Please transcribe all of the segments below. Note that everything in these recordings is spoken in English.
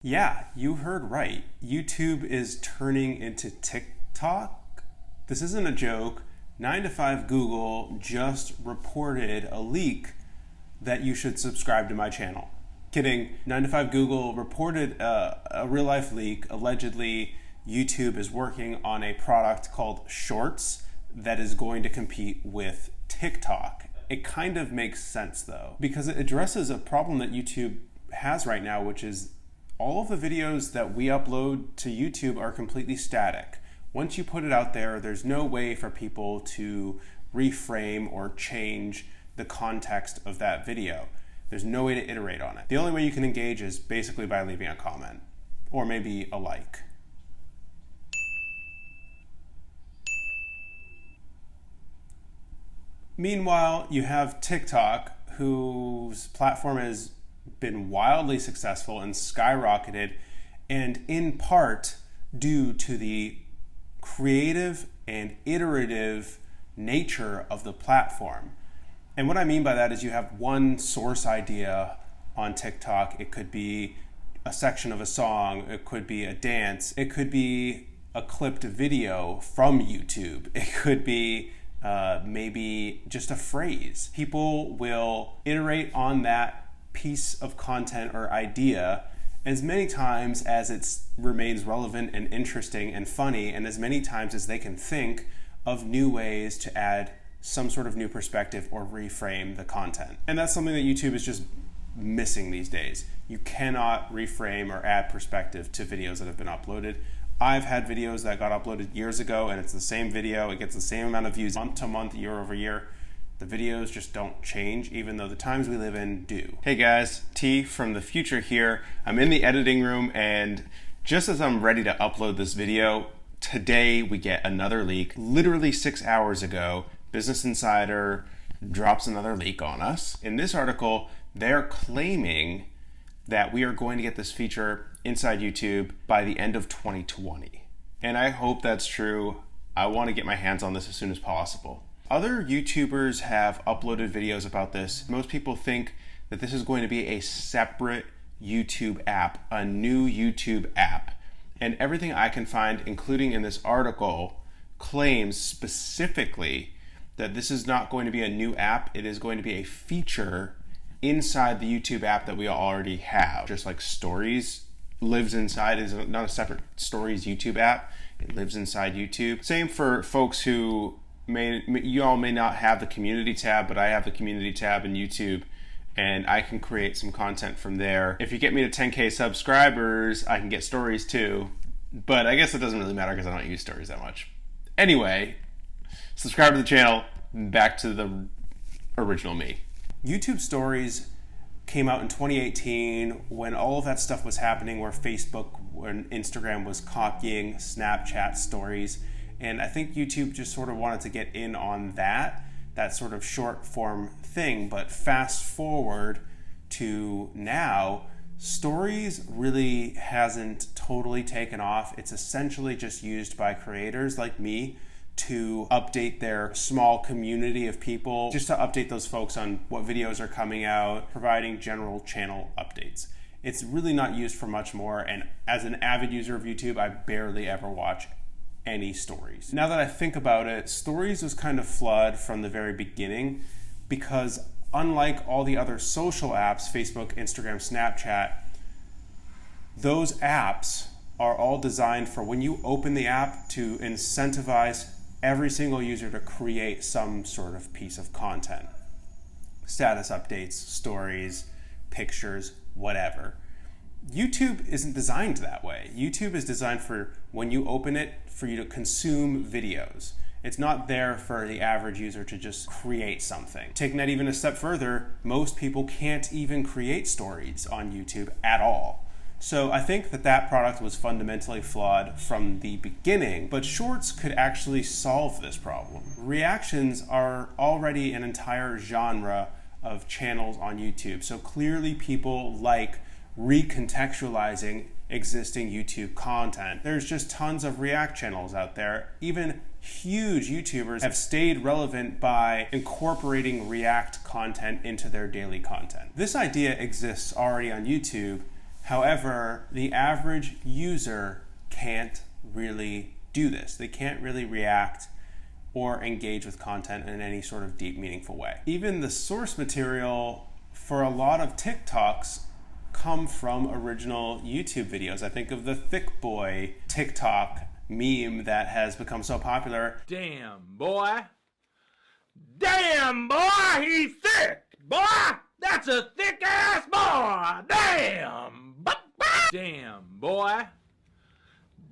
Yeah, you heard right. YouTube is turning into TikTok. This isn't a joke. 9 to 5 Google just reported a leak that you should subscribe to my channel. Kidding. 9 to 5 Google reported a real life leak. Allegedly, YouTube is working on a product called Shorts that is going to compete with TikTok. It kind of makes sense though, because it addresses a problem that YouTube has right now, which is all of the videos that we upload to YouTube are completely static. Once you put it out there, there's no way for people to reframe or change the context of that video. There's no way to iterate on it. The only way you can engage is basically by leaving a comment or maybe a like. Meanwhile, you have TikTok, whose platform has been wildly successful and skyrocketed, and in part due to the creative and iterative nature of the platform. And what I mean by that is you have one source idea on TikTok. It could be a section of a song, it could be a dance, it could be a clipped video from YouTube, it could be maybe just a phrase. People will iterate on that piece of content or idea as many times as it remains relevant and interesting and funny, and as many times as they can think of new ways to add some sort of new perspective or reframe the content. And that's something that YouTube is just missing these days. You cannot reframe or add perspective to videos that have been uploaded. I've had videos that got uploaded years ago and it's the same video, it gets the same amount of views month to month, year over year. The videos just don't change, even though the times we live in do. Hey guys, T from the future here. I'm in the editing room, and just as I'm ready to upload this video, today we get another leak. Literally 6 hours ago, Business Insider drops another leak on us. In this article, they're claiming that we are going to get this feature inside YouTube by the end of 2020. And I hope that's true. I want to get my hands on this as soon as possible. Other YouTubers have uploaded videos about this. Most people think that this is going to be a separate YouTube app, a new YouTube app. And everything I can find, including in this article, claims specifically that this is not going to be a new app. It is going to be a feature inside the YouTube app that we already have. Just like Stories lives inside, is not a separate Stories YouTube app. It lives inside YouTube. Same for folks who you all may not have the community tab, but I have the community tab in YouTube, and I can create some content from there. If you get me to 10K subscribers, I can get Stories too, but I guess it doesn't really matter because I don't use Stories that much. Anyway, subscribe to the channel, back to the original me. YouTube Stories came out in 2018 when all of that stuff was happening, where Facebook and Instagram was copying Snapchat Stories. And I think YouTube just sort of wanted to get in on that sort of short form thing. But fast forward to now, Stories really hasn't totally taken off. It's essentially just used by creators like me to update their small community of people, just to update those folks on what videos are coming out, providing general channel updates. It's really not used for much more, and as an avid user of YouTube, I barely ever watch any Stories. Now that I think about it, Stories was kind of flawed from the very beginning, because unlike all the other social apps, Facebook, Instagram, Snapchat, those apps are all designed for when you open the app to incentivize every single user to create some sort of piece of content. Status updates, stories, pictures, whatever. YouTube isn't designed that way. YouTube is designed for when you open it, for you to consume videos. It's not there for the average user to just create something. Taking that even a step further, most people can't even create stories on YouTube at all. So I think that product was fundamentally flawed from the beginning, but Shorts could actually solve this problem. Reactions are already an entire genre of channels on YouTube, so clearly people like recontextualizing existing YouTube content. There's just tons of React channels out there. Even huge YouTubers have stayed relevant by incorporating React content into their daily content. This idea exists already on YouTube. However, the average user can't really do this. They can't really react or engage with content in any sort of deep, meaningful way. Even the source material for a lot of TikToks come from original YouTube videos. I think of the Thick Boy TikTok meme that has become so popular. Damn, boy. Damn, boy, he's thick. Boy, that's a thick ass boy. Damn. Damn, boy.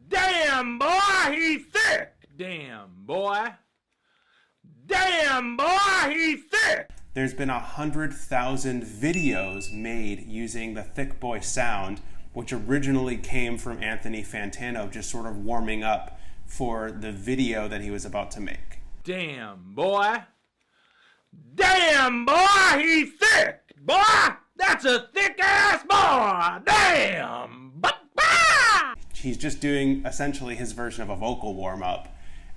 Damn, boy, he's thick. Damn, boy. Damn, boy, he's thick. There's been 100,000 videos made using the Thick Boy sound, which originally came from Anthony Fantano just sort of warming up for the video that he was about to make. Damn, boy. Damn, boy, he's thick. Boy, that's a thick ass boy. Damn. He's just doing essentially his version of a vocal warm-up,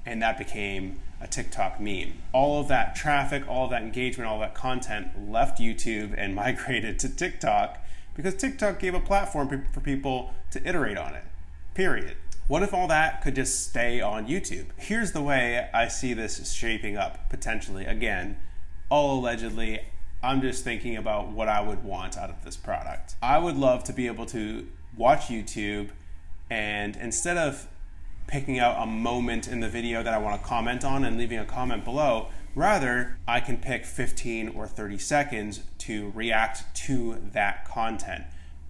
and that became a TikTok meme. All of that traffic, all of that engagement, all of that content left YouTube and migrated to TikTok because TikTok gave a platform for people to iterate on it, period. What if all that could just stay on YouTube? Here's the way I see this shaping up, potentially. Again, all allegedly, I'm just thinking about what I would want out of this product. I would love to be able to watch YouTube, and instead of picking out a moment in the video that I want to comment on and leaving a comment below, rather, I can pick 15 or 30 seconds to react to that content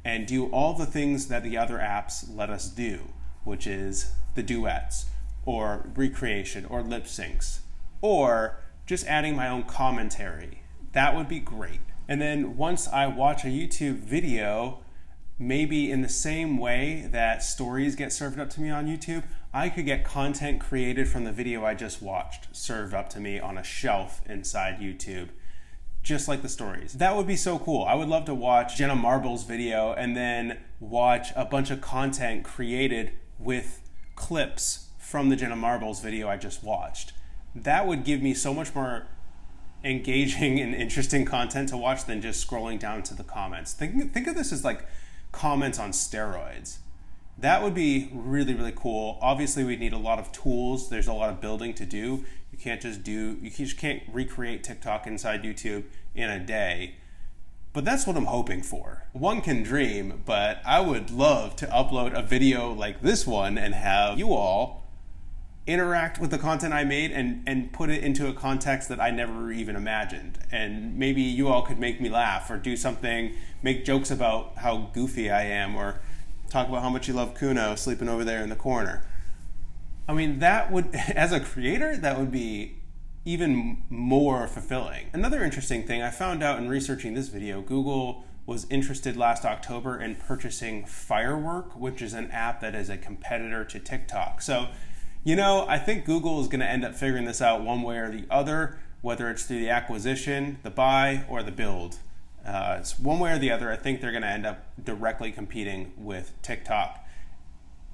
and do all the things that the other apps let us do, which is the duets, or recreation, or lip syncs, or just adding my own commentary. That would be great. And then once I watch a YouTube video, maybe in the same way that stories get served up to me on YouTube, I could get content created from the video I just watched served up to me on a shelf inside YouTube, just like the stories. That would be so cool. I would love to watch Jenna Marble's video and then watch a bunch of content created with clips from the Jenna Marble's video I just watched. That would give me so much more engaging and interesting content to watch than just scrolling down to the comments. Think of this as like comments on steroids. That would be really, really cool. Obviously, we'd need a lot of tools. There's a lot of building to do. You just can't recreate TikTok inside YouTube in a day. But that's what I'm hoping for. One can dream, but I would love to upload a video like this one and have you all interact with the content I made and put it into a context that I never even imagined. And maybe you all could make me laugh or do something, make jokes about how goofy I am, or talk about how much you love Kuno sleeping over there in the corner. I mean, that would, as a creator, that would be even more fulfilling. Another interesting thing I found out in researching this video, Google was interested last October in purchasing Firework, which is an app that is a competitor to TikTok. So, I think Google is going to end up figuring this out one way or the other, whether it's through the acquisition, the buy, or the build. It's one way or the other. I think they're going to end up directly competing with TikTok.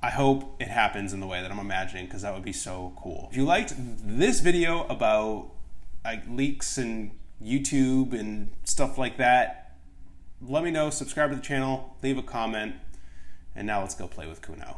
I hope it happens in the way that I'm imagining, because that would be so cool. If you liked this video about leaks and YouTube and stuff like that, let me know, subscribe to the channel, leave a comment, and now let's go play with Kuno.